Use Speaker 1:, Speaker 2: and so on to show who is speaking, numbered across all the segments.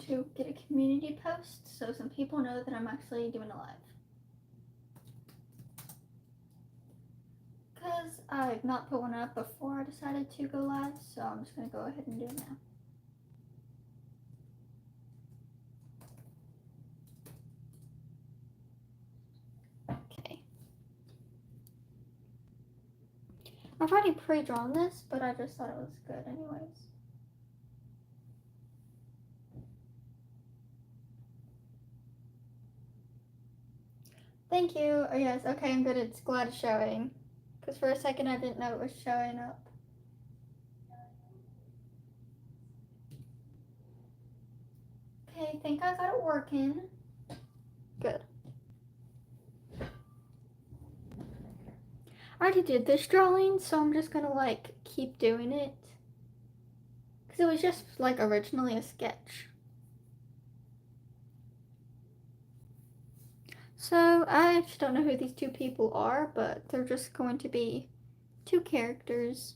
Speaker 1: to get a community post so some people know that I'm actually doing a live. Because I've not put one up before I decided to go live, so I'm just going to go ahead and do it now. Okay. I've already pre-drawn this, but I just thought it was good anyways. Thank you. Oh yes, okay, I'm good. It's glad it's showing. Because for a second I didn't know it was showing up. Okay, I think I got it working. Good. I already did this drawing, so I'm just gonna like keep doing it. Because it was just like originally a sketch. So I actually don't know who these two people are, but they're just going to be two characters.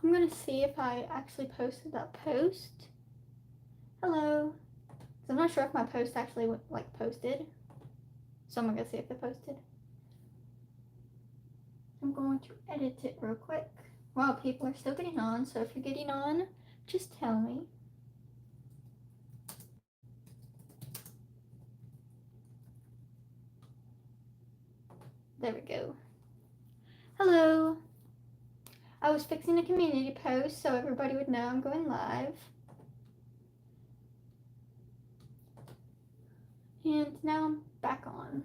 Speaker 1: I'm gonna see if I actually posted that post. Hello. So I'm not sure if my post actually like posted. So I'm gonna see if they posted. I'm going to edit it real quick while people are still getting on. So if you're getting on, just tell me. There we go. Hello. I was fixing a community post so everybody would know I'm going live. And now I'm back on.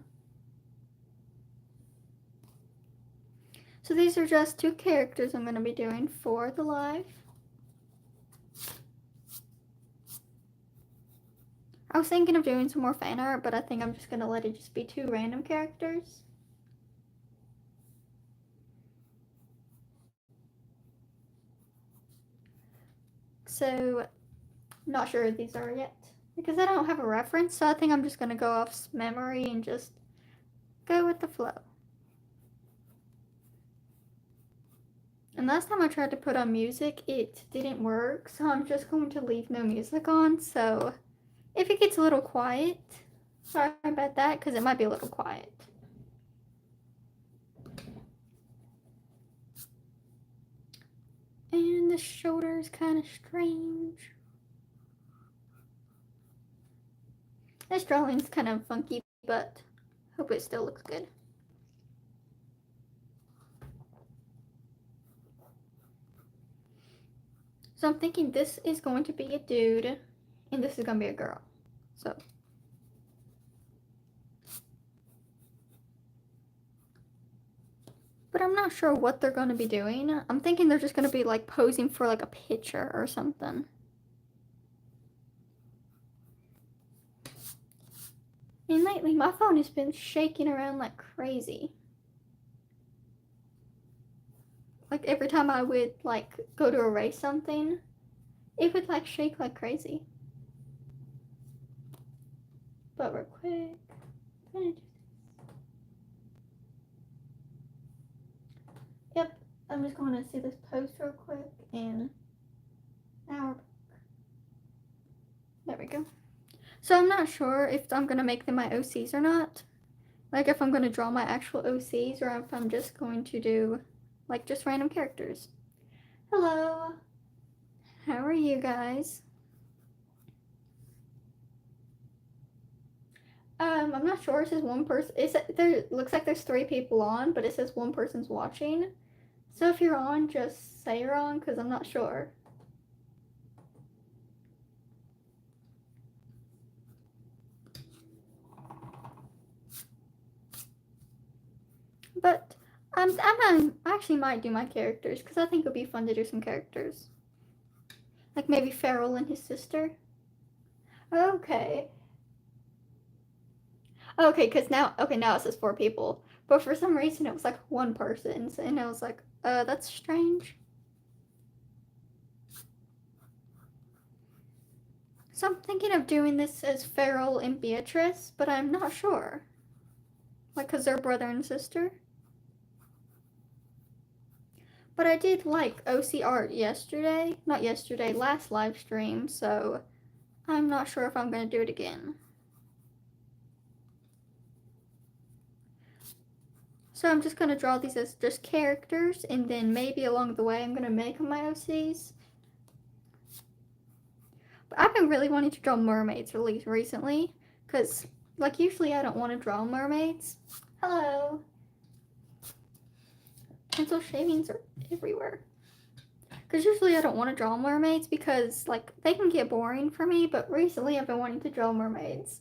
Speaker 1: So these are just two characters I'm going to be doing for the live. I was thinking of doing some more fan art, but I think I'm just going to let it just be two random characters. So, I'm not sure who these are yet, because I don't have a reference, so I think I'm just going to go off memory and just go with the flow. And last time I tried to put on music, it didn't work, so I'm just going to leave no music on, so if it gets a little quiet, sorry about that, because it might be a little quiet. And the shoulder is kind of strange. This drawing's kind of funky, but hope it still looks good. So I'm thinking this is going to be a dude, and this is going to be a girl. So. But I'm not sure what they're going to be doing. I'm thinking they're just going to be like posing for like a picture or something. And lately my phone has been shaking around like crazy. Like every time I would like go to erase something, it would like shake like crazy. But real quick, I'm gonna do this. Yep, I'm just going to see this post real quick and now we're back. There we go. So I'm not sure if I'm gonna make them my OCs or not. Like if I'm gonna draw my actual OCs or if I'm just going to do like just random characters. Hello. How are you guys? I'm not sure. It says one person. There looks like there's 3 people on, but it says one person's watching. So if you're on, just say you're on, because I'm not sure. But I actually might do my characters, because I think it would be fun to do some characters. Like maybe Farrell and his sister. Okay. Okay, because now it says 4 people. But for some reason it was like 1 person, and I was like, that's strange. So I'm thinking of doing this as Farrell and Beatrice, but I'm not sure. like, because they're brother and sister. But I did like OC art yesterday, not yesterday, last live stream, so I'm not sure if I'm going to do it again. So I'm just going to draw these as just characters, and then maybe along the way I'm going to make them my OCs. But I've been really wanting to draw mermaids recently, because like usually I don't want to draw mermaids. Hello. Pencil shavings are everywhere. Because usually I don't want to draw mermaids because like they can get boring for me, but recently I've been wanting to draw mermaids.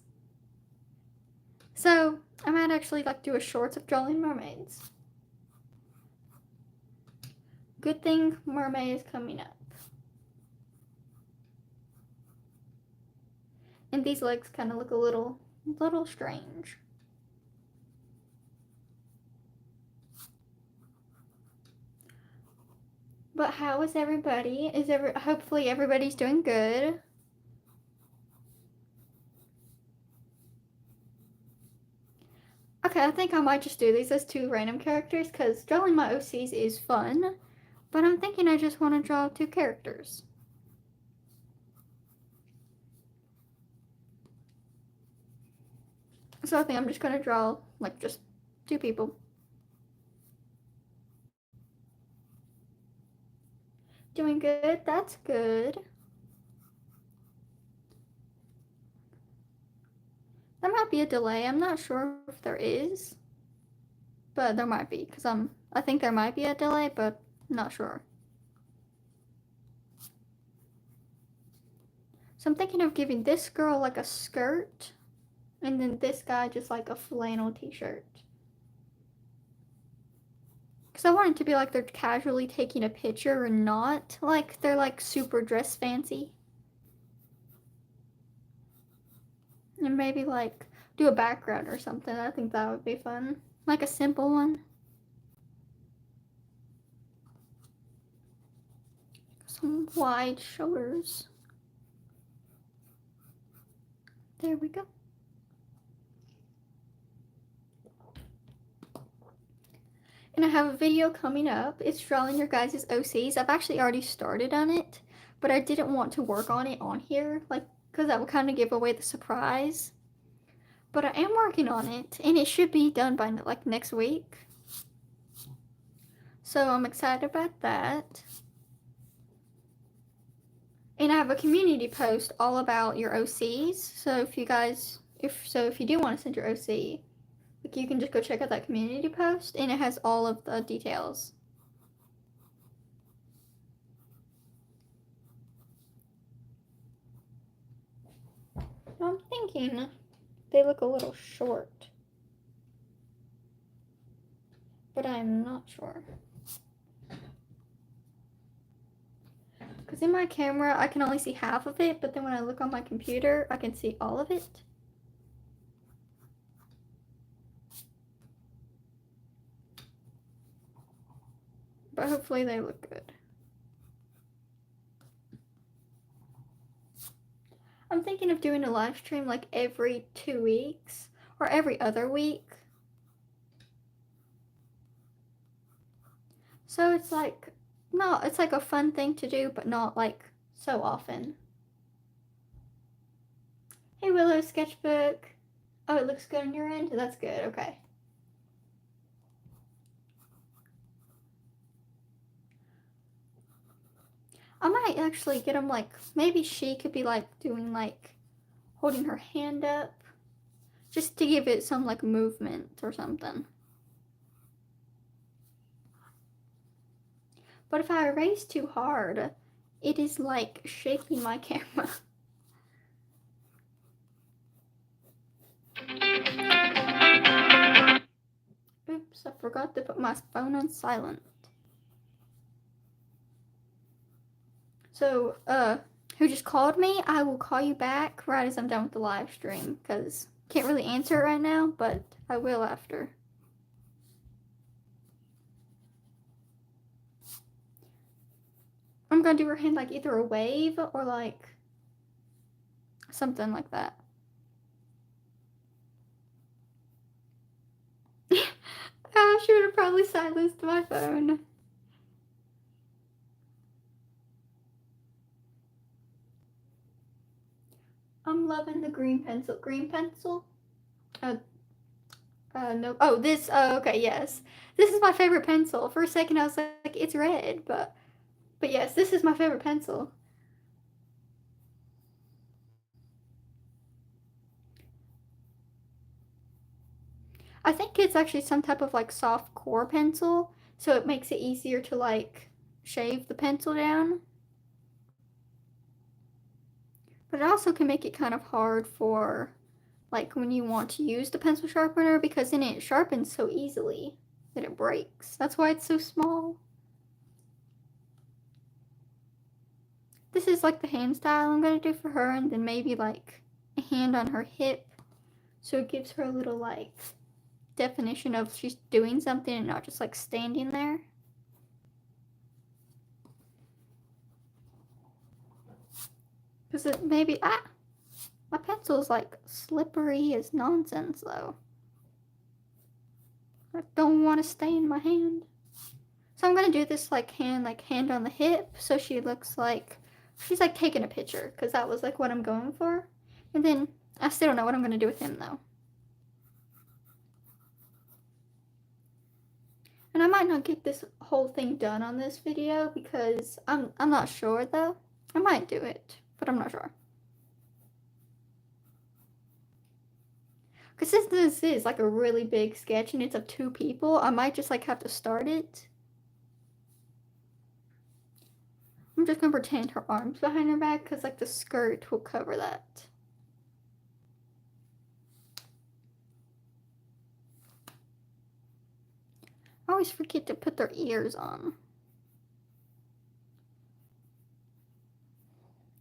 Speaker 1: So I might actually like do a shorts of drawing mermaids. Good thing mermaid is coming up. And these legs kind of look a little strange. But how is everybody? Hopefully everybody's doing good. Okay, I think I might just do these as 2 random characters because drawing my OCs is fun. But I'm thinking I just want to draw 2 characters. So I think I'm just going to draw like just 2 people. Doing good, that's good. There might be a delay, I'm not sure if there is. But there might be, because I think there might be a delay, but I'm not sure. So I'm thinking of giving this girl like a skirt, and then this guy just like a flannel t-shirt. Because I want it to be like they're casually taking a picture and not like they're like super dress fancy. And maybe like do a background or something. I think that would be fun. Like a simple one. Some wide shoulders. There we go. And I have a video coming up. It's drawing your guys' OCs. I've actually already started on it, but I didn't want to work on it on here, like, because that would kind of give away the surprise. But I am working on it, and it should be done by like next week. So I'm excited about that. And I have a community post all about your OCs. So if you guys, if you do want to send your OC, like you can just go check out that community post, and it has all of the details. I'm thinking they look a little short, but I'm not sure. Because in my camera, I can only see half of it, but then when I look on my computer, I can see all of it. But hopefully they look good. I'm thinking of doing a live stream like every 2 weeks or every other week. So it's like, no, it's like a fun thing to do, but not like so often. Hey Willow sketchbook. Oh, it looks good on your end? That's good, okay. I might actually get them like, maybe she could be like doing like, holding her hand up. Just to give it some like movement or something. But if I erase too hard, it is like shaking my camera. Oops, I forgot to put my phone on silent. So, who just called me? I will call you back right as I'm done with the live stream, because can't really answer it right now, but I will after. I'm gonna do her hand like either a wave or like something like that. I should have probably silenced my phone. I'm loving the green pencil. Green pencil? No. Oh, this. Oh, okay, yes. This is my favorite pencil. For a second, I was like, it's red, but yes, this is my favorite pencil. I think it's actually some type of like soft core pencil, so it makes it easier to like shave the pencil down. But it also can make it kind of hard for like when you want to use the pencil sharpener, because then it sharpens so easily that it breaks. That's why it's so small. This is like the hand style I'm gonna do for her, and then maybe like a hand on her hip, so it gives her a little like definition of she's doing something and not just like standing there. Because it maybe, my pencil is like slippery as nonsense though. I don't want to stain my hand. So I'm gonna do this like hand on the hip, so she looks like she's like taking a picture, because that was like what I'm going for. And then I still don't know what I'm gonna do with him though. And I might not get this whole thing done on this video, because I'm not sure though. I might do it, but I'm not sure. Because since this is like a really big sketch and it's of 2 people, I might just like have to start it. I'm just gonna pretend her arms behind her back, because like the skirt will cover that. I always forget to put their ears on.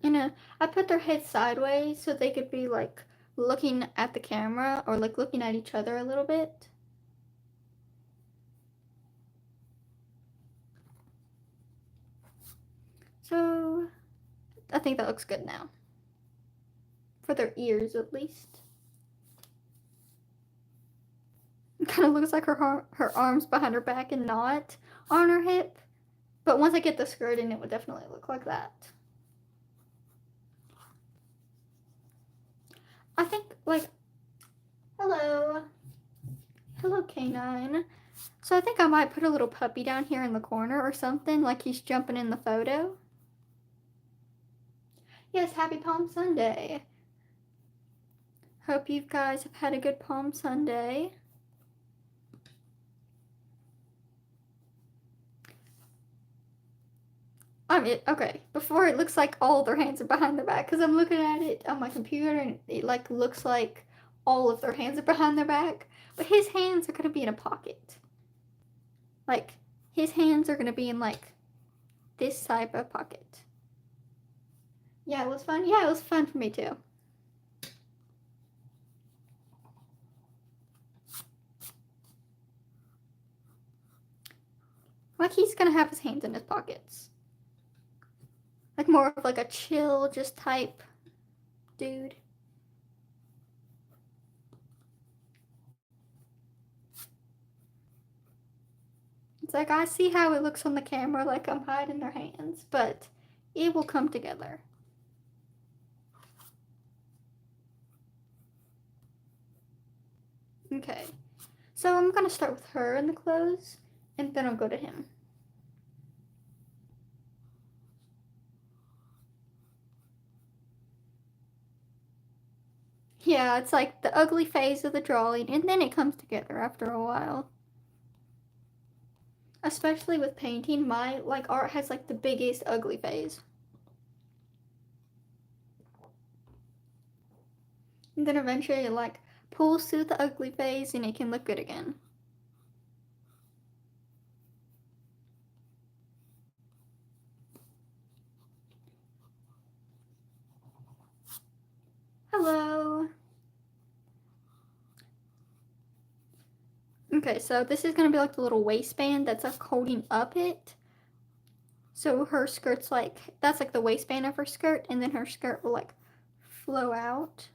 Speaker 1: And I put their heads sideways so they could be like looking at the camera, or like looking at each other a little bit. So I think that looks good now. For their ears at least. It kind of looks like her arms behind her back and not on her hip. But once I get the skirt in, it would definitely look like that. I think, like, hello. Hello, canine. So I think I might put a little puppy down here in the corner or something, like he's jumping in the photo. Yes, happy Palm Sunday. Hope you guys have had a good Palm Sunday. Okay, before it looks like all their hands are behind their back, because I'm looking at it on my computer and it like looks like all of their hands are behind their back, but his hands are going to be in a pocket. Like, his hands are going to be in like this type of pocket. Yeah, it was fun. Yeah, it was fun for me too. Like, he's going to have his hands in his pockets. Like, more of like a chill, just type dude. It's like, I see how it looks on the camera, like I'm hiding their hands, but it will come together. Okay, so I'm gonna start with her in the clothes, and then I'll go to him. Yeah, it's like the ugly phase of the drawing, and then it comes together after a while. Especially with painting, my like art has like the biggest ugly phase. And then eventually it like pulls through the ugly phase and it can look good again. Hello. Okay, so this is gonna be like the little waistband that's like holding up it. So her skirt's like, that's like the waistband of her skirt, and then her skirt will like flow out.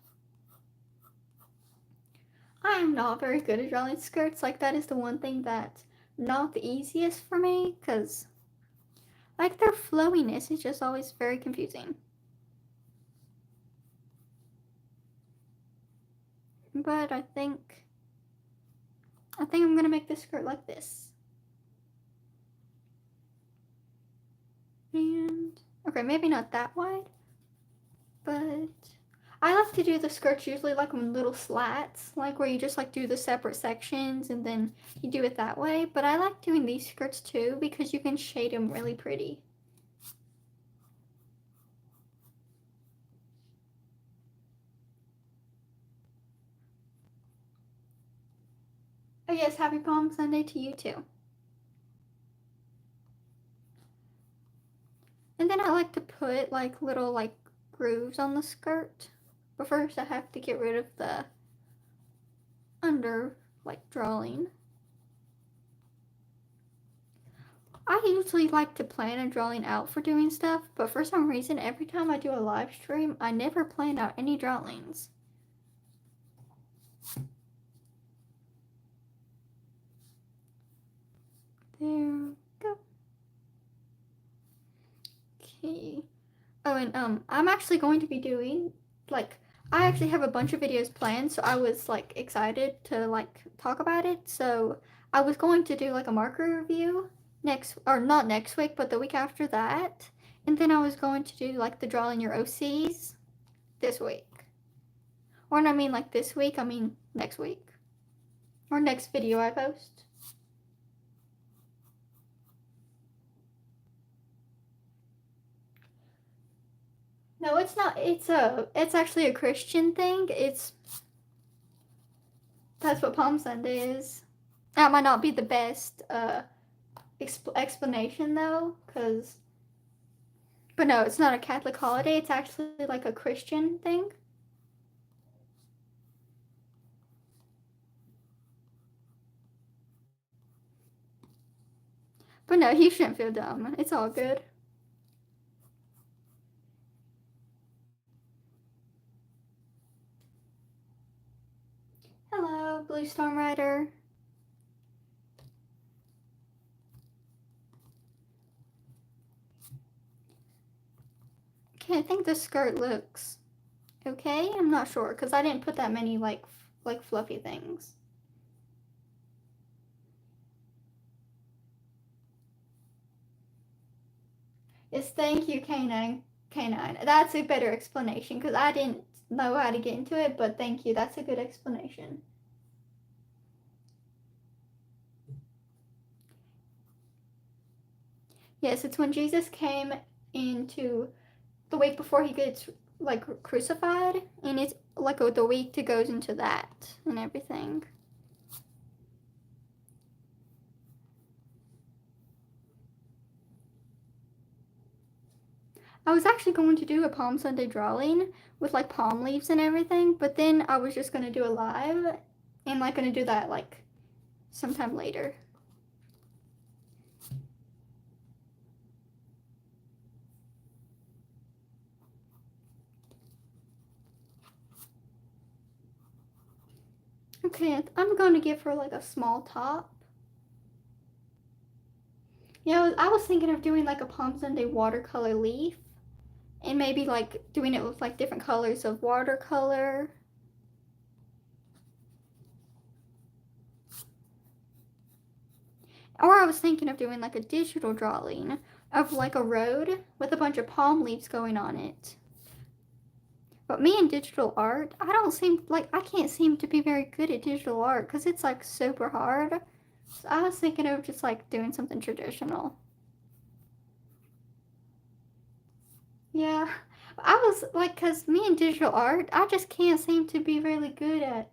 Speaker 1: I am not very good at drawing skirts. Like, that is the one thing that's not the easiest for me, because, like, their flowiness is just always very confusing. But I think I'm gonna make this skirt like this. And, okay, maybe not that wide, but I like to do the skirts usually like in little slats, like where you just like do the separate sections and then you do it that way. But I like doing these skirts too because you can shade them really pretty. Oh yes, happy Palm Sunday to you too. And then I like to put like little like grooves on the skirt. But first I have to get rid of the under like drawing. I usually like to plan a drawing out for doing stuff, but for some reason every time I do a live stream, I never plan out any drawings. There we go. Okay. Oh, and I'm actually going to be doing like I actually have a bunch of videos planned, so I was like excited to like talk about it. So I was going to do like a marker review next, or not next week, but the week after that. And then I was going to do like the drawing your OCs this week. Or I mean like this week, I mean next week. Or next video I post. No, it's not. It's actually a Christian thing. That's what Palm Sunday is. That might not be the best explanation though, but no, it's not a Catholic holiday. It's actually like a Christian thing. But no, you shouldn't feel dumb. It's all good. Hello, Blue Storm Rider. Okay, I think the skirt looks okay. I'm not sure because I didn't put that many like fluffy things. Yes, thank you, K9. K9. That's a better explanation because I didn't know how to get into it, but thank you. That's a good explanation. Yes, it's when Jesus came into the week before he gets like crucified, and it's like the week that goes into that and everything. I was actually going to do a Palm Sunday drawing with like palm leaves and everything, but then I was just gonna do a live and like gonna do that like sometime later. Okay, I'm going to give her like a small top. Yeah, I was thinking of doing like a Palm Sunday watercolor leaf and maybe like doing it with like different colors of watercolor. Or I was thinking of doing like a digital drawing of like a road with a bunch of palm leaves going on it. But me and digital art, I can't seem to be very good at digital art because it's like super hard. So I was thinking of just like doing something traditional. Yeah, I was like, because me and digital art, I just can't seem to be really good at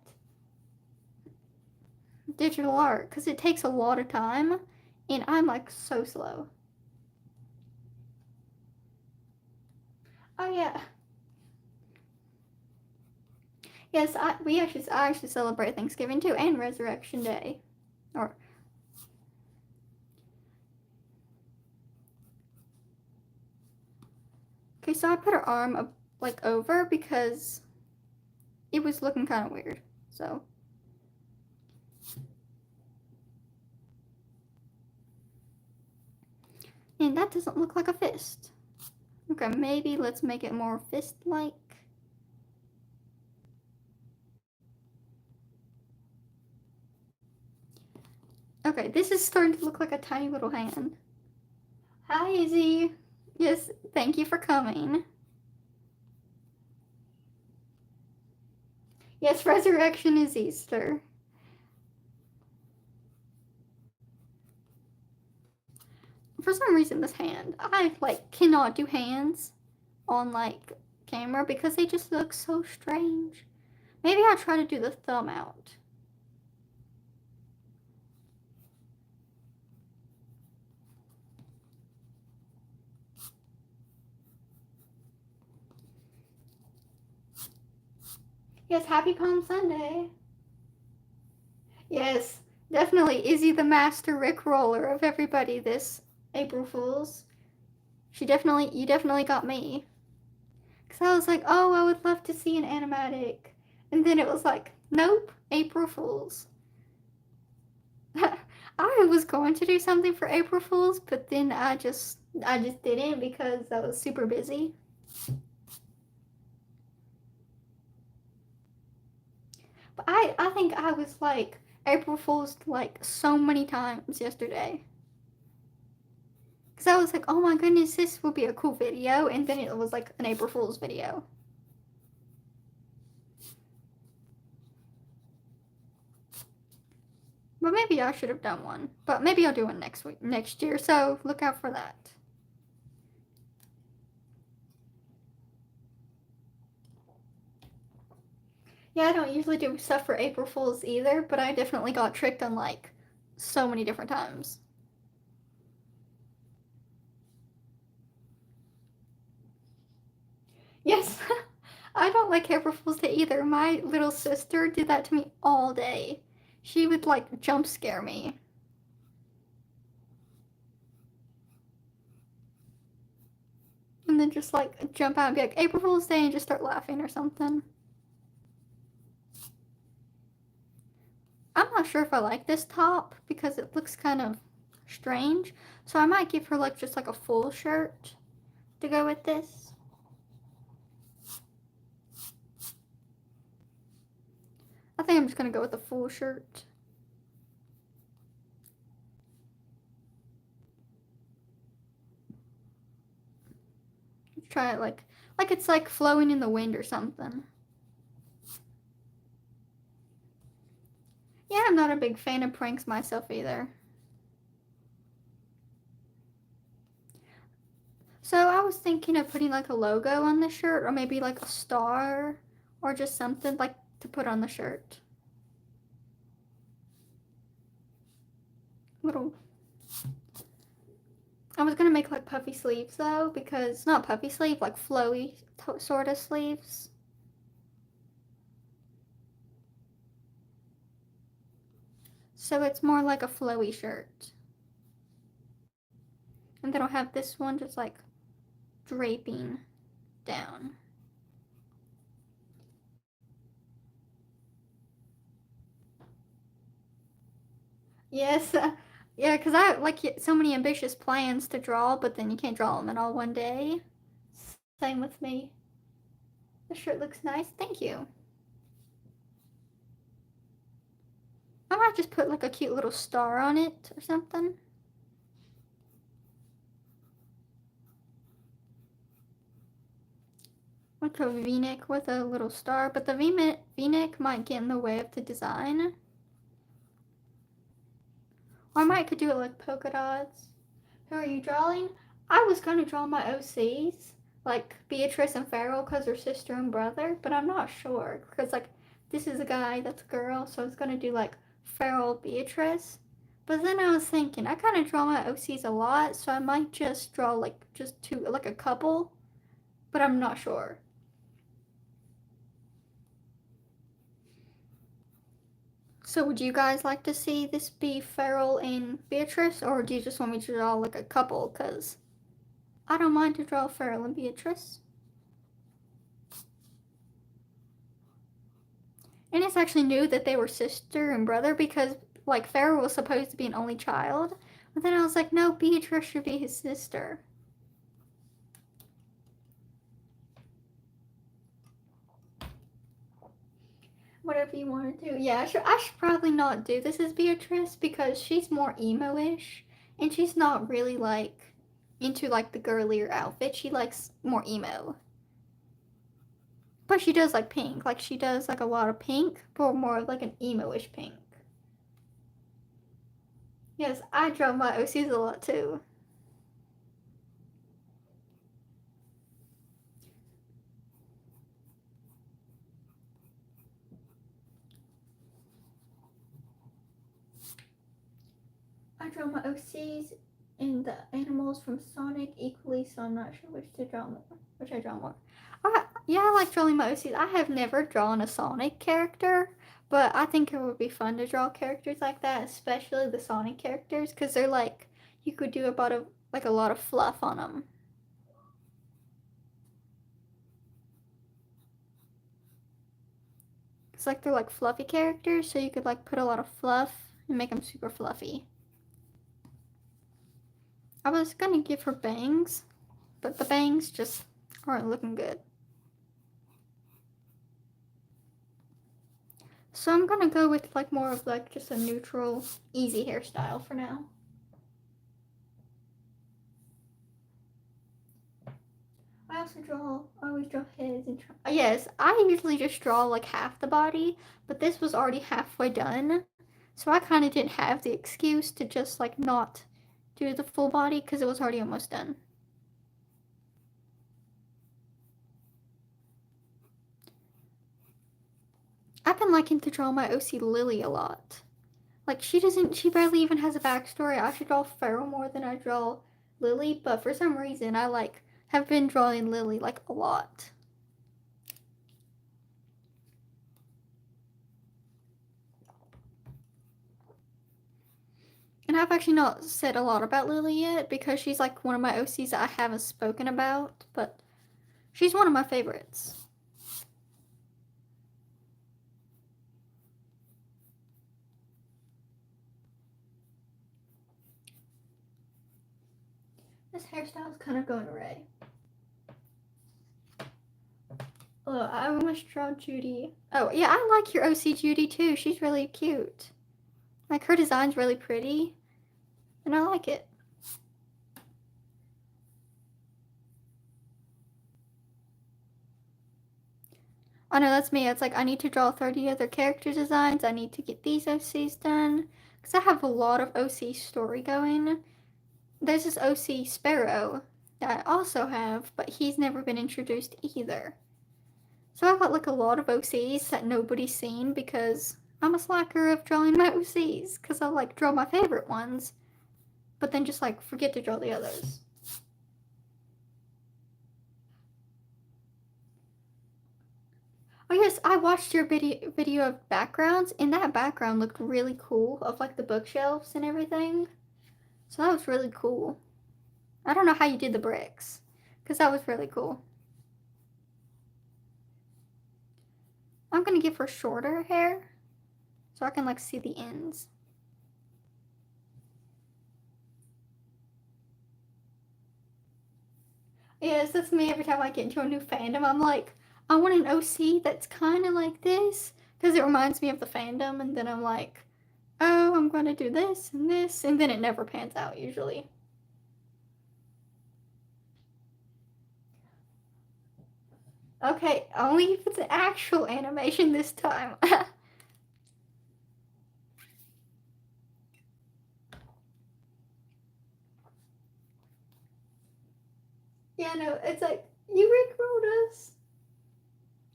Speaker 1: digital art because it takes a lot of time and I'm like so slow. Oh, yeah. Yes, I actually celebrate Thanksgiving too and Resurrection Day. Or okay, so I put her arm like over because it was looking kind of weird. So And that doesn't look like a fist. Okay, maybe let's make it more fist-like. Okay, this is starting to look like a tiny little hand. Hi, Izzy. Yes, thank you for coming. Yes, resurrection is Easter. For some reason, this hand, I like cannot do hands on like camera because they just look so strange. Maybe I'll try to do the thumb out. Yes, happy Palm Sunday. Yes, definitely Izzy the master Rickroller of everybody this April Fool's. You definitely got me. Cause I was like, oh, I would love to see an animatic. And then it was like, nope, April Fool's. I was going to do something for April Fool's, but then I just didn't because I was super busy. But I think I was like April Fool's like so many times yesterday. Cause I was like, oh my goodness, this will be a cool video, and then it was like an April Fool's video. But maybe I should have done one. But maybe I'll do one next year. So look out for that. Yeah, I don't usually do stuff for April Fools either, but I definitely got tricked on like so many different times. Yes, I don't like April Fools Day either. My little sister did that to me all day. She would like jump scare me. And then just like jump out and be like, April Fool's Day, and just start laughing or something. I'm not sure if I like this top because it looks kind of strange. So I might give her like just like a full shirt to go with this. I think I'm just gonna go with a full shirt. Let's try it like it's like flowing in the wind or something. Yeah, I'm not a big fan of pranks myself either. So I was thinking of putting like a logo on the shirt, or maybe like a star, or just something like to put on the shirt. Little. I was gonna make like puffy sleeves though, because not puffy sleeve, like flowy sort of sleeves. So it's more like a flowy shirt. And then I'll have this one just like draping down. Yes, yeah, because I like so many ambitious plans to draw, but then you can't draw them in all one day. Same with me. The shirt looks nice. Thank you. I might just put like a cute little star on it or something. Like a v-neck with a little star, but the v-neck might get in the way of the design. Or I might could do it like polka dots. Who are you drawing? I was gonna draw my OCs, like Beatrice and Farrell, because they're sister and brother, but I'm not sure because like this is a guy, that's a girl, so I was gonna do like Farrell Beatrice. But then I was thinking I kind of draw my OCs a lot, so I might just draw like just two, like a couple, but I'm not sure. So would you guys like to see this be Farrell and Beatrice, or do you just want me to draw like a couple? Because I don't mind to draw Farrell and Beatrice. And it's actually new that they were sister and brother because like Farrell was supposed to be an only child, But then I was like, no, Beatrice should be his sister. Whatever you want to do. Yeah, I should probably not do this as Beatrice because she's more emo-ish. And she's not really, like, into, like, the girlier outfit. She likes more emo. But she does like pink. Like, she does, like, a lot of pink, but more of, like, an emo-ish pink. Yes, I draw my OCs a lot, too. I draw my OCs and the animals from Sonic equally, so I'm not sure which to draw more. Which I draw more. Yeah, I like drawing my OCs. I have never drawn a Sonic character, but I think it would be fun to draw characters like that, especially the Sonic characters, because they're like, you could do about a lot of fluff on them. It's like they're like fluffy characters, so you could like put a lot of fluff and make them super fluffy. I was gonna give her bangs, but the bangs just aren't looking good. So I'm gonna go with like more of like just a neutral, easy hairstyle for now. I always draw heads and yes, I usually just draw like half the body, but this was already halfway done. So I kind of didn't have the excuse to just like not do the full body because it was already almost done. I've been liking to draw my OC Lily a lot. Like she barely even has a backstory. I should draw Feral more than I draw Lily, but for some reason I like have been drawing Lily like a lot. And I've actually not said a lot about Lily yet because she's like one of my OCs that I haven't spoken about, but she's one of my favorites. This hairstyle is kind of going awry. Oh, I almost draw Judy. Oh, yeah, I like your OC Judy too. She's really cute. Like, her design's really pretty, and I like it. I know that's me. It's like I need to draw 30 other character designs. I need to get these OCs done because I have a lot of OC story going. There's this OC Sparrow that I also have, but he's never been introduced either. So I've got like a lot of OCs that nobody's seen because I'm a slacker of drawing my OCs because I like draw my favorite ones, but then just like forget to draw the others. Oh yes, I watched your video of backgrounds, and that background looked really cool of like the bookshelves and everything. So that was really cool. I don't know how you did the bricks, because that was really cool. I'm gonna give her shorter hair, so I can like see the ends. Yes, that's me every time I get into a new fandom. I'm like, I want an OC that's kind of like this, because it reminds me of the fandom, and then I'm like, oh, I'm gonna do this, and then it never pans out usually. Okay, only if it's an actual animation this time. Yeah, no, it's like, you rickrolled us.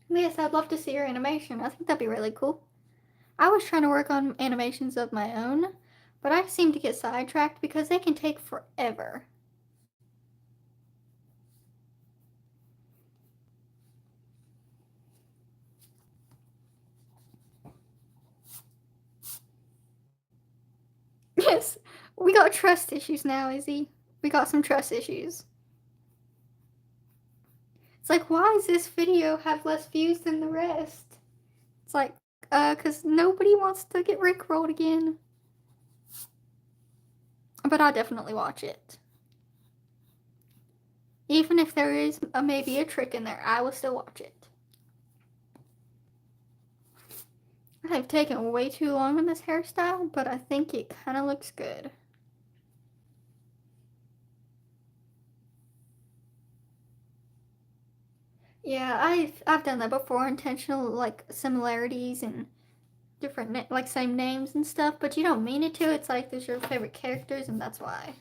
Speaker 1: Yes, I'd love to see your animation. I think that'd be really cool. I was trying to work on animations of my own, but I seem to get sidetracked because they can take forever. Yes, we got trust issues now, Izzy. We got some trust issues. It's like, why does this video have less views than the rest? It's like, because nobody wants to get rickrolled again. but I'll definitely watch it. Even if there is maybe a trick in there, I will still watch it. I've taken way too long on this hairstyle, but I think it kind of looks good. Yeah, I've done that before, intentional like similarities and different like same names and stuff, but you don't mean it to. It's like there's your favorite characters, and that's why.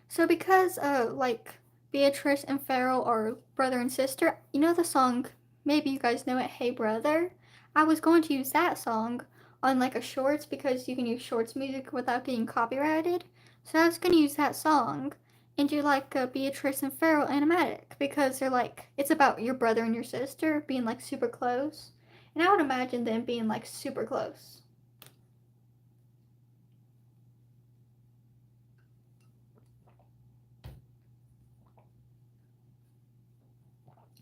Speaker 1: So because like Beatrice and Farrell are brother and sister, you know the song, maybe you guys know it, Hey Brother? I was going to use that song on like a shorts because you can use shorts music without being copyrighted. So I was going to use that song and do like a Beatrice and Farrell animatic because they're like, it's about your brother and your sister being like super close. And I would imagine them being like super close.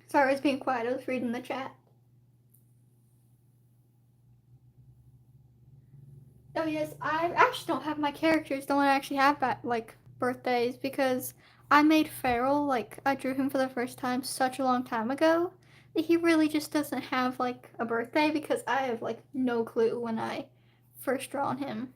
Speaker 1: Sorry, I was being quiet. I was reading the chat. Oh yes, I actually don't have my characters. Don't actually have like birthdays because I made Farrell like I drew him for the first time such a long time ago that he really just doesn't have like a birthday because I have like no clue when I first drawn him.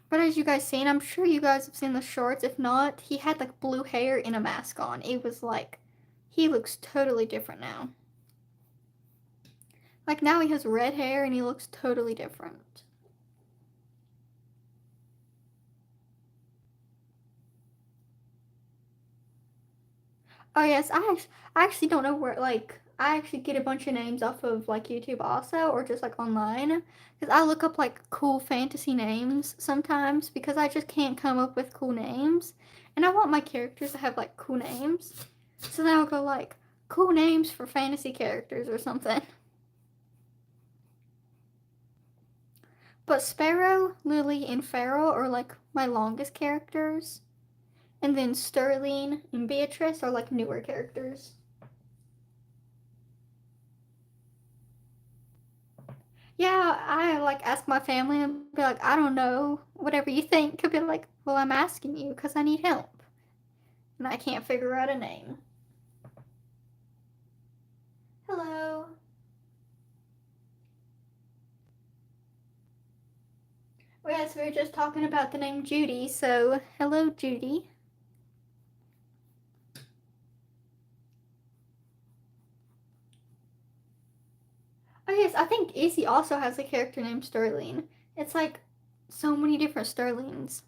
Speaker 1: But as you guys seen, I'm sure you guys have seen the shorts. If not, he had like blue hair and a mask on. It was like he looks totally different now. Like now he has red hair and he looks totally different. Oh yes, I actually don't know where like I actually get a bunch of names off of like YouTube also or just like online because I look up like cool fantasy names sometimes because I just can't come up with cool names and I want my characters to have like cool names. So then I'll go like cool names for fantasy characters or something. But Sparrow, Lily, and Farrell are like my longest characters. And then Sterling and Beatrice are like newer characters. Yeah, I like ask my family and be like, I don't know, whatever you think. Could be like, well, I'm asking you because I need help. And I can't figure out a name. Hello. Well, yes, we were just talking about the name Judy, so hello, Judy. Oh, yes, I think Izzy also has a character named Sterling. It's like so many different Sterlings.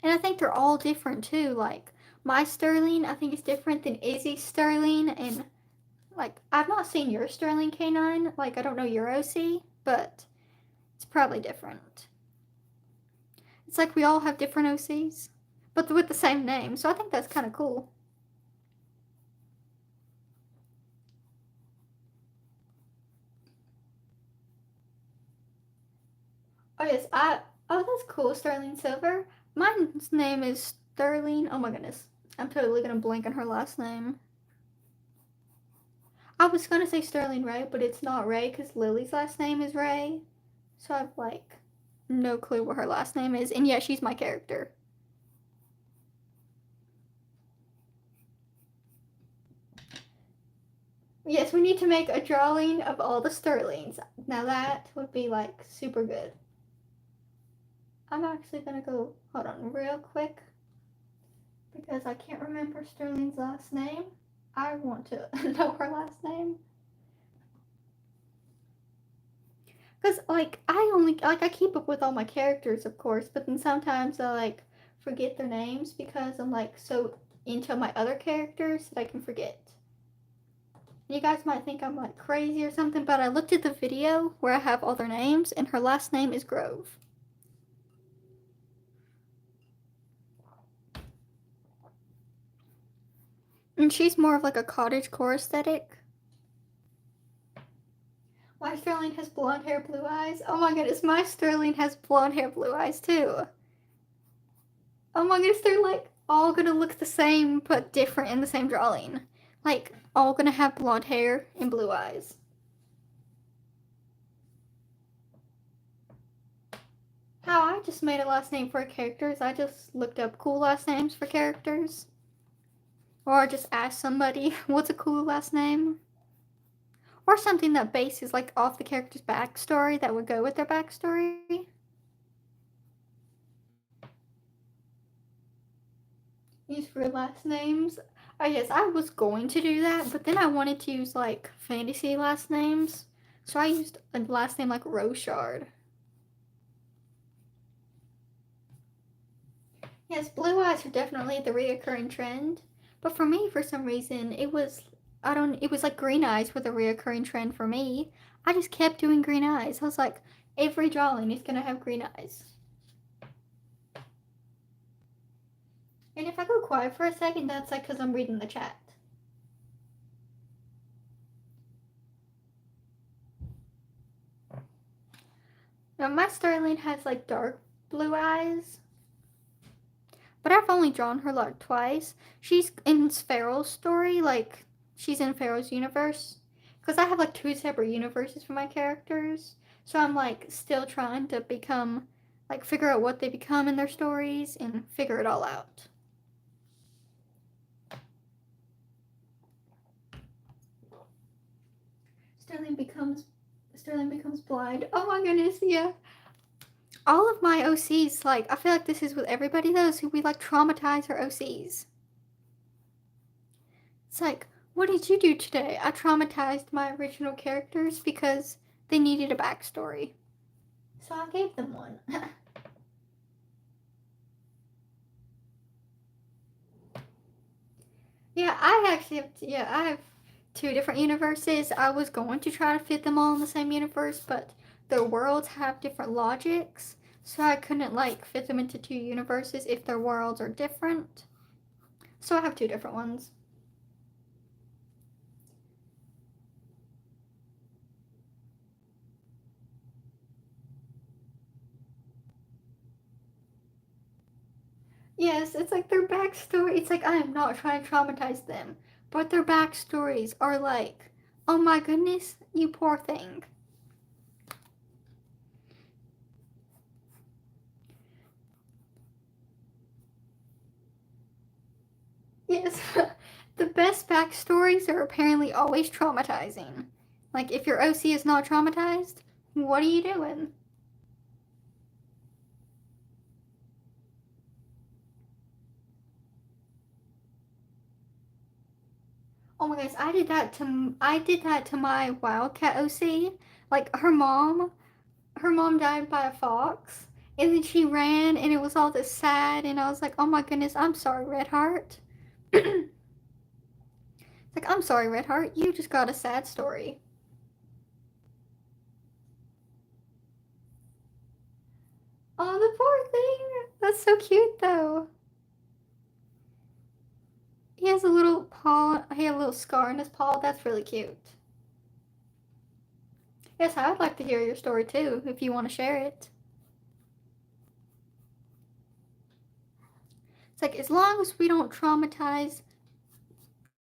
Speaker 1: And I think they're all different too. Like, my Sterling, I think is different than Izzy's Sterling, and like, I've not seen your Sterling K9. Like, I don't know your OC, but it's probably different. It's like we all have different OCs, but with the same name. So I think that's kind of cool. Oh yes, oh that's cool, Sterling Silver. Mine's name is Sterling. Oh my goodness, I'm totally gonna blank on her last name. I was gonna say Sterling Ray, but it's not Ray because Lily's last name is Ray. So I've like no clue what her last name is, and yeah, she's my character. Yes, we need to make a drawing of all the Sterlings. Now that would be like super good. I'm actually gonna go, hold on real quick, because I can't remember Sterling's last name. I want to know her last name. Because, like, I keep up with all my characters, of course, but then sometimes I, like, forget their names because I'm, like, so into my other characters that I can forget. You guys might think I'm, like, crazy or something, but I looked at the video where I have all their names, and her last name is Grove. And she's more of, like, a cottagecore aesthetic. My Sterling has blonde hair, blue eyes. Oh my goodness, my Sterling has blonde hair, blue eyes too. Oh my goodness, they're like all gonna look the same but different in the same drawing. like all gonna have blonde hair and blue eyes. How I just made a last name for characters. I just looked up cool last names for characters. Or I just asked somebody what's a cool last name. Or something that bases like off the character's backstory that would go with their backstory. Use real last names. I guess I was going to do that, but then I wanted to use like fantasy last names. So I used a last name like Rochard. Yes, blue eyes are definitely the reoccurring trend. But for me, for some reason, it was like green eyes were the reoccurring trend for me. I just kept doing green eyes. I was like, every drawing is gonna have green eyes. And if I go quiet for a second, that's like because I'm reading the chat. Now my Sterling has like dark blue eyes. But I've only drawn her like twice. She's in Farrell's story, like she's in Farrell's universe. Because I have like two separate universes for my characters. So I'm like still trying to become, like figure out what they become in their stories and figure it all out. Sterling becomes blind. Oh my goodness, yeah. All of my OCs, like, I feel like this is with everybody though, so we like traumatize our OCs. It's like, what did you do today? I traumatized my original characters because they needed a backstory. So I gave them one. Yeah, I have two different universes. I was going to try to fit them all in the same universe, but their worlds have different logics, so I couldn't like fit them into two universes if their worlds are different. So I have two different ones. Yes, it's like their backstory. It's like I am not trying to traumatize them, but their backstories are like, oh my goodness, you poor thing. Yes, the best backstories are apparently always traumatizing. Like, if your OC is not traumatized, what are you doing? Oh my goodness, I did that to my Wildcat OC. Like her mom died by a fox, and then she ran, and it was all this sad, and I was like, oh my goodness, I'm sorry, Red Heart. It's like, I'm sorry, Red Heart, you just got a sad story. Oh, the poor thing. That's so cute, though. He has a little paw. He has a little scar in his paw. That's really cute. Yes, I would like to hear your story too, if you want to share it. It's like, as long as we don't traumatize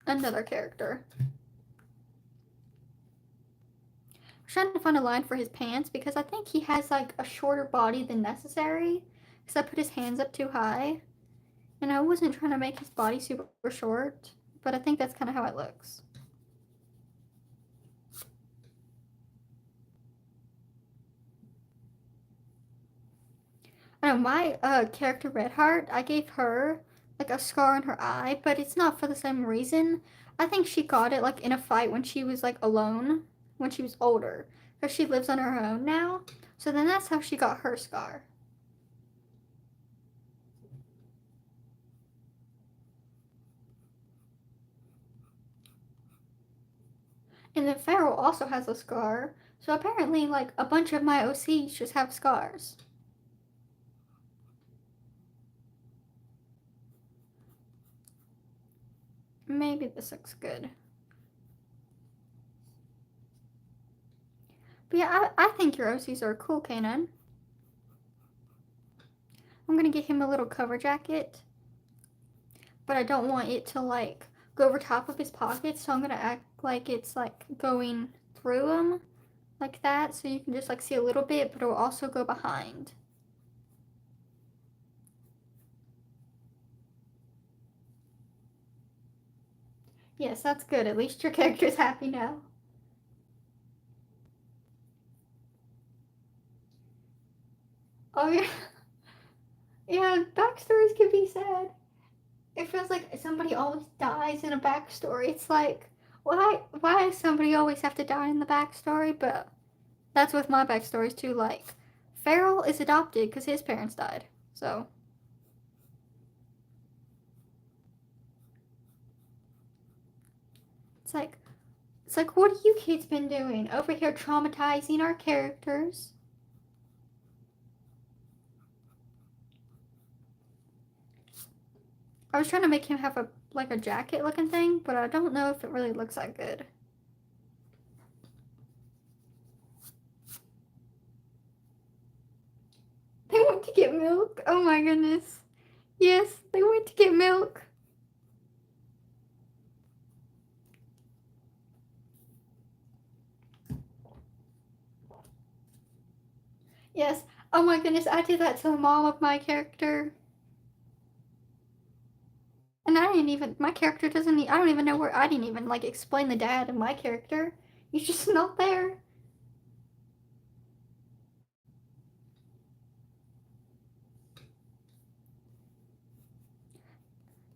Speaker 1: another character. I'm trying to find a line for his pants because I think he has like a shorter body than necessary. Because I put his hands up too high. And I wasn't trying to make his body super short. But I think that's kind of how it looks. I know my character Red Heart, I gave her like a scar on her eye, but it's not for the same reason. I think she got it like in a fight when she was like alone, when she was older, because she lives on her own now. So then that's how she got her scar. And then Farrell also has a scar. So apparently, like a bunch of my OCs just have scars. Maybe this looks good. But yeah, I think your OCs are cool, Kanan. I'm gonna get him a little cover jacket, but I don't want it to like go over top of his pockets, so I'm gonna act like it's like going through him like that, so you can just like see a little bit, but it will also go behind. Yes, that's good. At least your character's happy now. Oh yeah. Yeah, backstories can be sad. It feels like somebody always dies in a backstory. It's like, why does somebody always have to die in the backstory? But that's with my backstories too. Like, Farrell is adopted because his parents died. So it's like, what have you kids been doing over here traumatizing our characters? I was trying to make him have a like a jacket looking thing, but I don't know if it really looks that good. They went to get milk. Oh my goodness. Yes, they went to get milk. Yes. Oh my goodness, I did that to the mom of my character. And I didn't even, my character doesn't, I don't even know where, I didn't even like explain the dad of my character. He's just not there.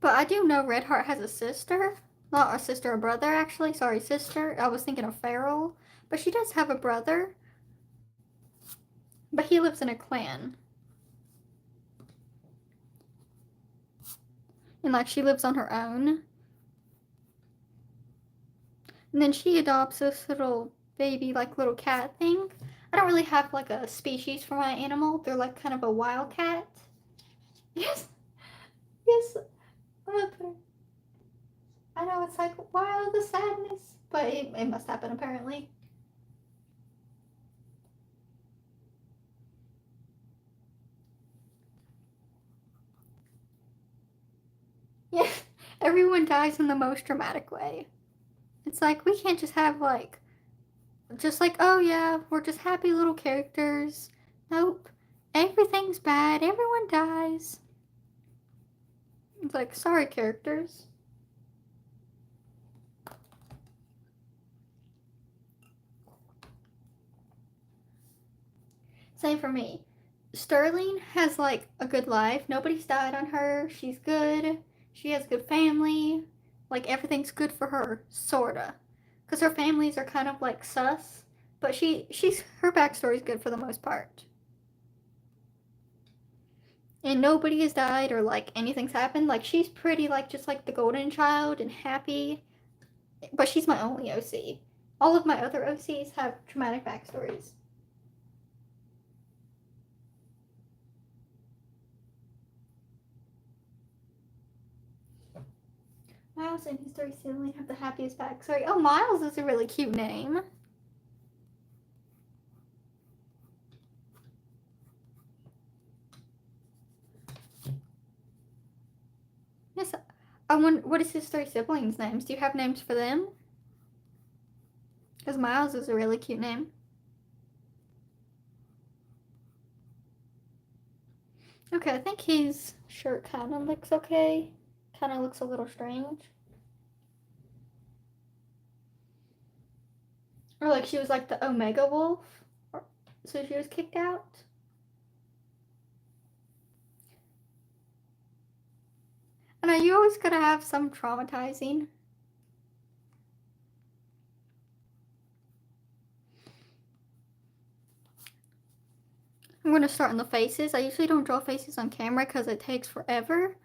Speaker 1: But I do know Redheart has a sister. Not a sister, a brother actually. Sorry, sister. I was thinking of Farrell. But she does have a brother. But he lives in a clan. And like she lives on her own. And then she adopts this little baby, like little cat thing. I don't really have like a species for my animal. They're like kind of a wild cat. Yes. Yes. I know it's like, wow, the sadness. But it must happen apparently. Yeah. Everyone dies in the most dramatic way. It's like, we can't just have like, just like, oh yeah, we're just happy little characters. Nope. Everything's bad. Everyone dies. It's like, sorry, characters. Same for me. Sterling has like a good life. Nobody's died on her. She's good. She has a good family. Like everything's good for her, sorta. Cause her families are kind of like sus, but she's her backstory's good for the most part. And nobody has died or like anything's happened. Like she's pretty like just like the golden child and happy. But she's my only OC. All of my other OCs have traumatic backstories. Miles and his three siblings have the happiest backstory. Oh, Miles is a really cute name. Yes. I wonder, what is his three siblings' names? Do you have names for them? Because Miles is a really cute name. Okay, I think his shirt kind of looks okay. Kind of looks a little strange. Or like she was like the Omega Wolf. So she was kicked out. I know you always gotta have some traumatizing. I'm gonna start on the faces. I usually don't draw faces on camera because it takes forever.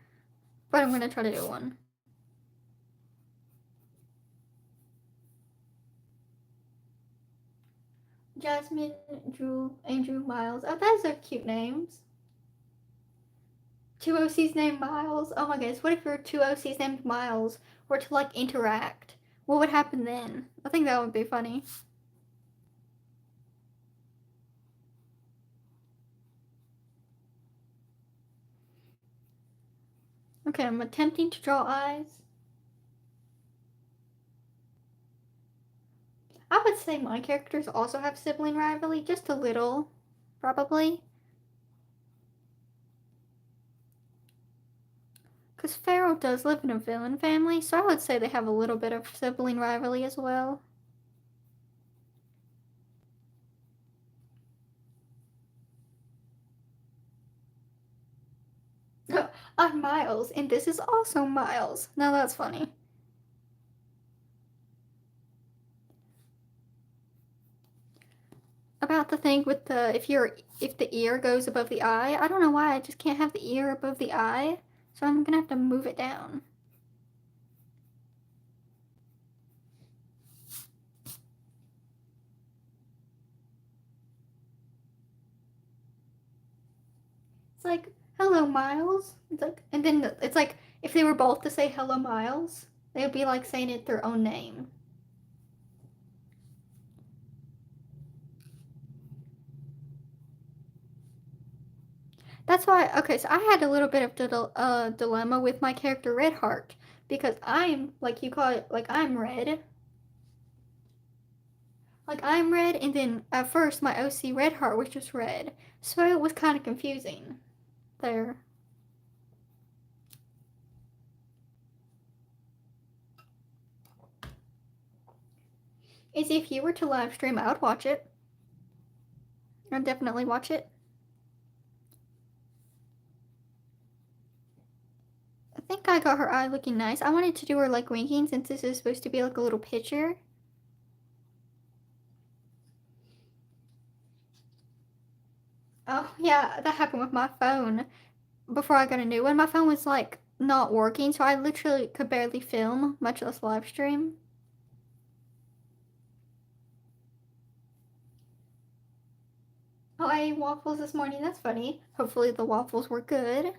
Speaker 1: But I'm gonna try to do one. Jasmine, Jewel, Andrew, Miles. Oh, those are cute names. Two OCs named Miles. Oh my goodness, what if your two OCs named Miles were to like interact? What would happen then? I think that would be funny. Okay, I'm attempting to draw eyes. say my characters also have sibling rivalry, just a little, probably. Because Pharaoh does live in a villain family, so I would say they have a little bit of sibling rivalry as well. I'm Miles, and this is also Miles. Now that's funny. About the thing with the if the ear goes above the eye, I don't know why I just can't have the ear above the eye, so I'm gonna have to move it down. It's like, hello, Miles. It's like, and then it's like, if they were both to say hello, Miles, they would be like saying it their own name. That's why, okay, so I had a little bit of dilemma with my character Red Heart, because I'm, like you call it, like I'm red. Like I'm red, and then at first my OC Red Heart was just red. So it was kind of confusing there. Is if you were to live stream, I would watch it. I'd definitely watch it. I think I got her eye looking nice. I wanted to do her like winking since this is supposed to be like a little picture. Oh, yeah, that happened with my phone. Before I got a new one, my phone was like not working, so I literally could barely film, much less live stream. Oh, I ate waffles this morning. That's funny. Hopefully the waffles were good.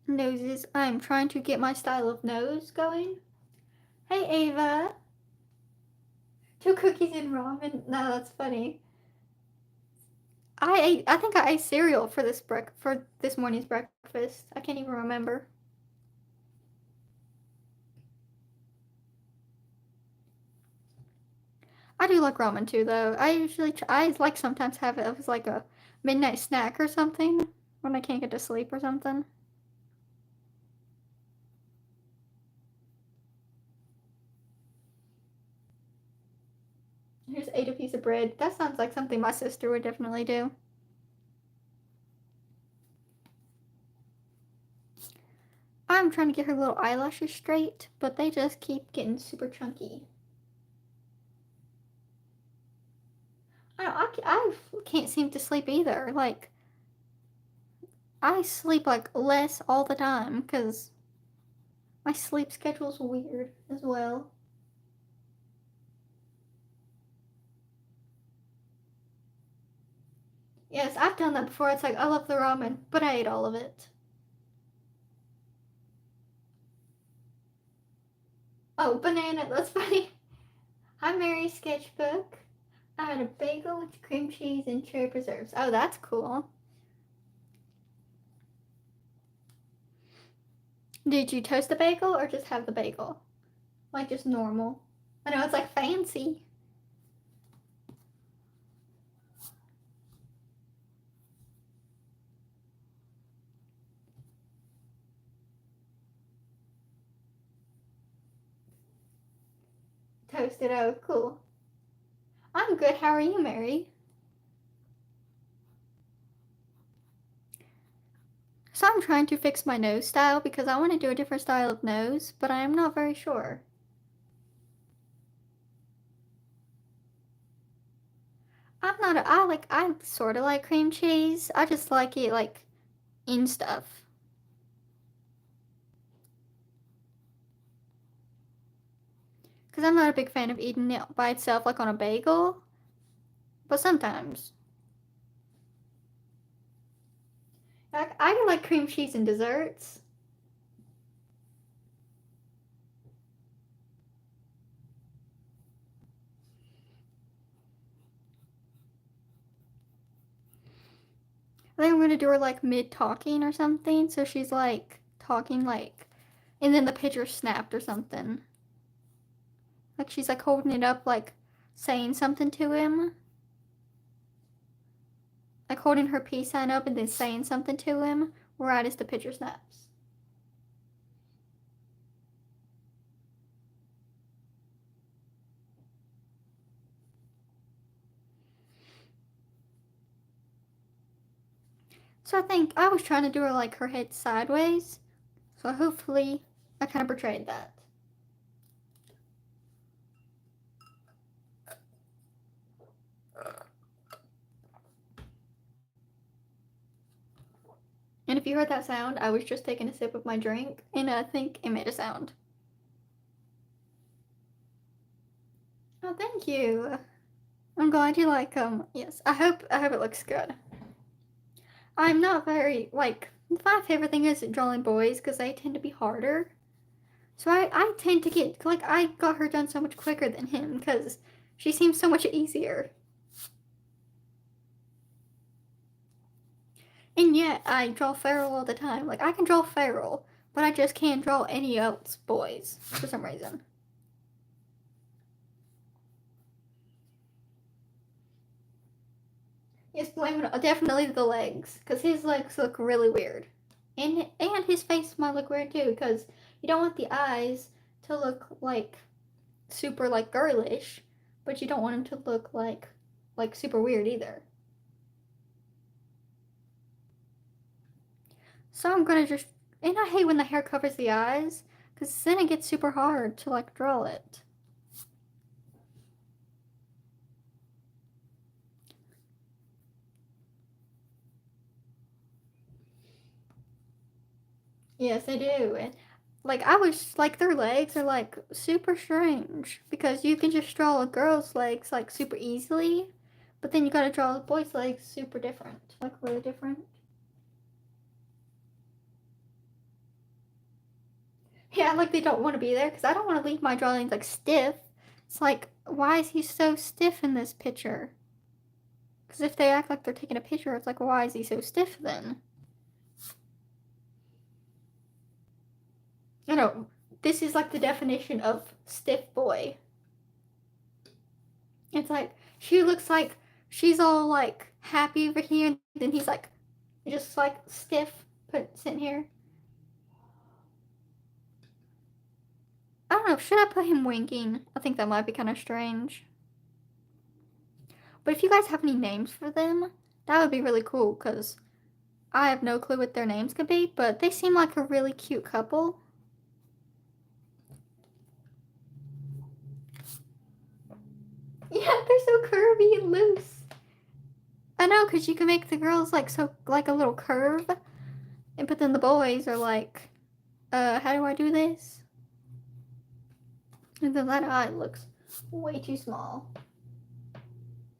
Speaker 1: Noses. I'm trying to get my style of nose going. Hey, Ava. 2 cookies and ramen. No, that's funny. I think I ate cereal for this morning's breakfast. I can't even remember. I do like ramen too, though. I like sometimes have it as like a midnight snack or something when I can't get to sleep or something. Here's ate a piece of bread. That sounds like something my sister would definitely do. I'm trying to get her little eyelashes straight, but they just keep getting super chunky. I can't seem to sleep either. Like, I sleep like less all the time because my sleep schedule's weird as well. Yes, I've done that before. It's like, I love the ramen, but I ate all of it. Oh, banana, that's funny. Hi, Mary's sketchbook. I had a bagel with cream cheese and cherry preserves. Oh, that's cool. Did you toast the bagel or just have the bagel? Like just normal? I know it's like fancy. Toasted, oh, cool. I'm good. How are you, Mary? So I'm trying to fix my nose style because I want to do a different style of nose, but I am not very sure. I'm not. I sort of like cream cheese. I just like it like in stuff. Because I'm not a big fan of eating it by itself, like on a bagel. But sometimes. I like cream cheese in desserts. I think I'm gonna do her like mid-talking or something, so she's like talking like, and then the picture snapped or something. Like she's like holding it up, like saying something to him. Like holding her peace sign up and then saying something to him right as the picture snaps. So I think I was trying to do her like her head sideways. So hopefully I kind of portrayed that. And if you heard that sound, I was just taking a sip of my drink, and I think it made a sound. Oh, thank you. I'm glad you like them. Yes, I hope it looks good. I'm not very like my favorite thing is drawing boys because they tend to be harder. So I tend to get like I got her done so much quicker than him because she seems so much easier. And yet I draw feral all the time. Like I can draw feral, but I just can't draw any else boys for some reason. Yes, blame it definitely the legs, because his legs look really weird, and his face might look weird too, because you don't want the eyes to look like super like girlish, but you don't want him to look like super weird either. So I'm gonna just, and I hate when the hair covers the eyes, because then it gets super hard to like draw it. Yes, they do. And like I was like their legs are like super strange because you can just draw a girl's legs like super easily, but then you gotta draw a boy's legs super different. Like really different. Yeah, like they don't want to be there because I don't want to leave my drawings like stiff. It's like, why is he so stiff in this picture? Because if they act like they're taking a picture, it's like, why is he so stiff then? You know, this is like the definition of stiff boy. It's like she looks like she's all like happy over here, and then he's like just like stiff, sitting here. I don't know. Should I put him winking? I think that might be kind of strange. But if you guys have any names for them, that would be really cool because I have no clue what their names could be, but they seem like a really cute couple. Yeah, they're so curvy and loose. I know, because you can make the girls like so like a little curve, and but then the boys are like, how do I do this? And then that eye looks way too small.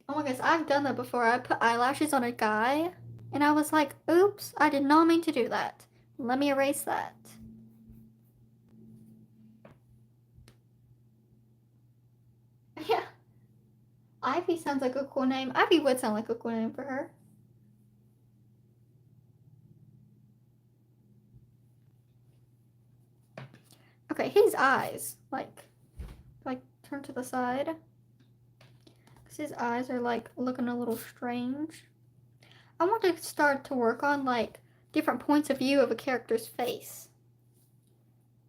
Speaker 1: Oh my gosh, I've done that before. I put eyelashes on a guy, and I was like, oops, I did not mean to do that. Let me erase that. Yeah. Ivy sounds like a cool name. Ivy would sound like a cool name for her. Okay, his eyes, like turn to the side. Because his eyes are like looking a little strange. I want to start to work on like different points of view of a character's face.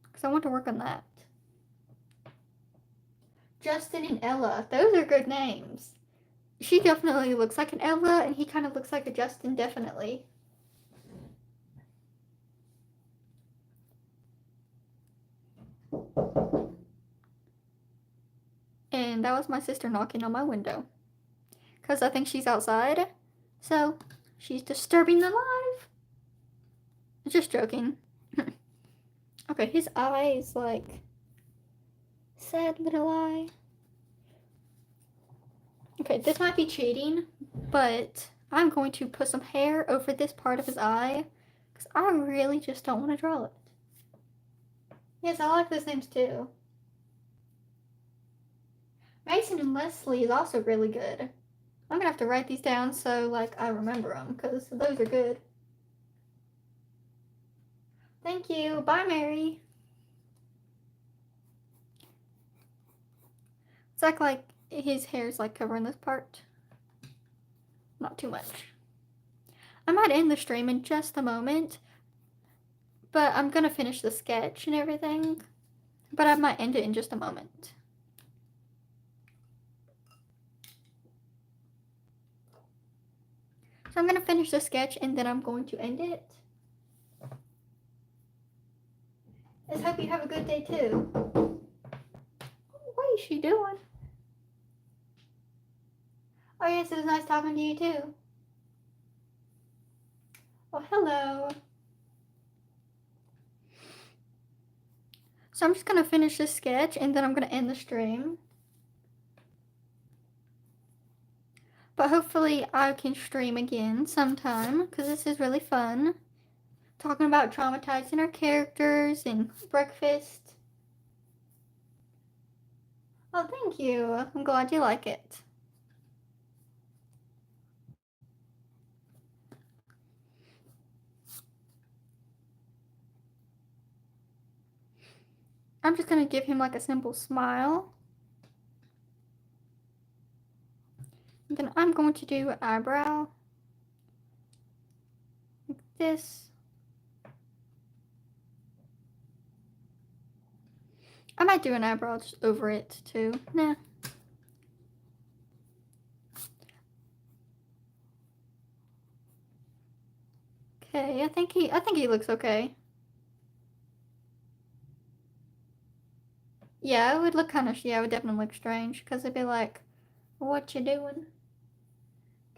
Speaker 1: Because I want to work on that. Justin and Ella, those are good names. She definitely looks like an Ella, and he kind of looks like a Justin, definitely. And that was my sister knocking on my window. Because I think she's outside. So, she's disturbing the live. Just joking. Okay, his eye is like sad little eye. Okay, this might be cheating, but I'm going to put some hair over this part of his eye because I really just don't want to draw it. Yes, I like those names too. Mason and Leslie is also really good. I'm gonna have to write these down so like I remember them because those are good. Thank you. Bye, Mary. It's like his hair's like covering this part. Not too much. I might end the stream in just a moment, but I'm gonna finish the sketch and everything. But I might end it in just a moment. So I'm gonna finish the sketch and then I'm going to end it. I hope you have a good day too. What is she doing? Oh yes, it was nice talking to you too. Well, hello. So I'm just gonna finish this sketch and then I'm gonna end the stream. But hopefully I can stream again sometime because this is really fun. Talking about traumatizing our characters and breakfast. Oh, thank you. I'm glad you like it. I'm just gonna give him like a simple smile. And then I'm going to do an eyebrow. Like this. I might do an eyebrow just over it too. Nah. Okay, I think he looks okay. Yeah, it would look kind of, yeah, it would definitely look strange because it'd be like, what you doing?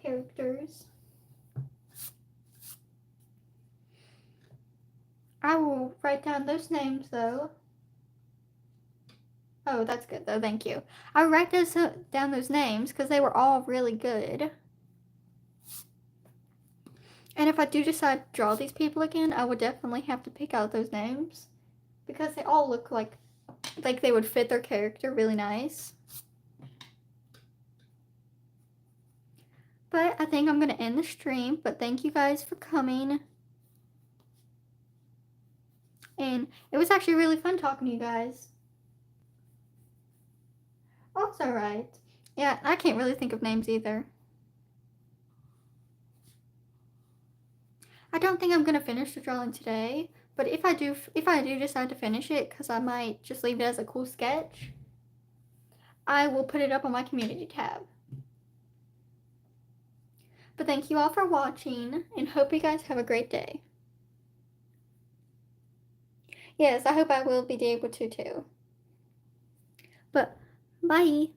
Speaker 1: Characters. I will write down those names though. Oh, that's good though, thank you. I'll write down those names because they were all really good. And if I do decide to draw these people again, I would definitely have to pick out those names because they all look like they would fit their character really nice. But I think I'm going to end the stream, but thank you guys for coming. And it was actually really fun talking to you guys. Oh, it's alright. Yeah, I can't really think of names either. I don't think I'm going to finish the drawing today, but if I do decide to finish it, because I might just leave it as a cool sketch, I will put it up on my community tab. But thank you all for watching, and hope you guys have a great day. Yes, I hope I will be able to too. But, bye!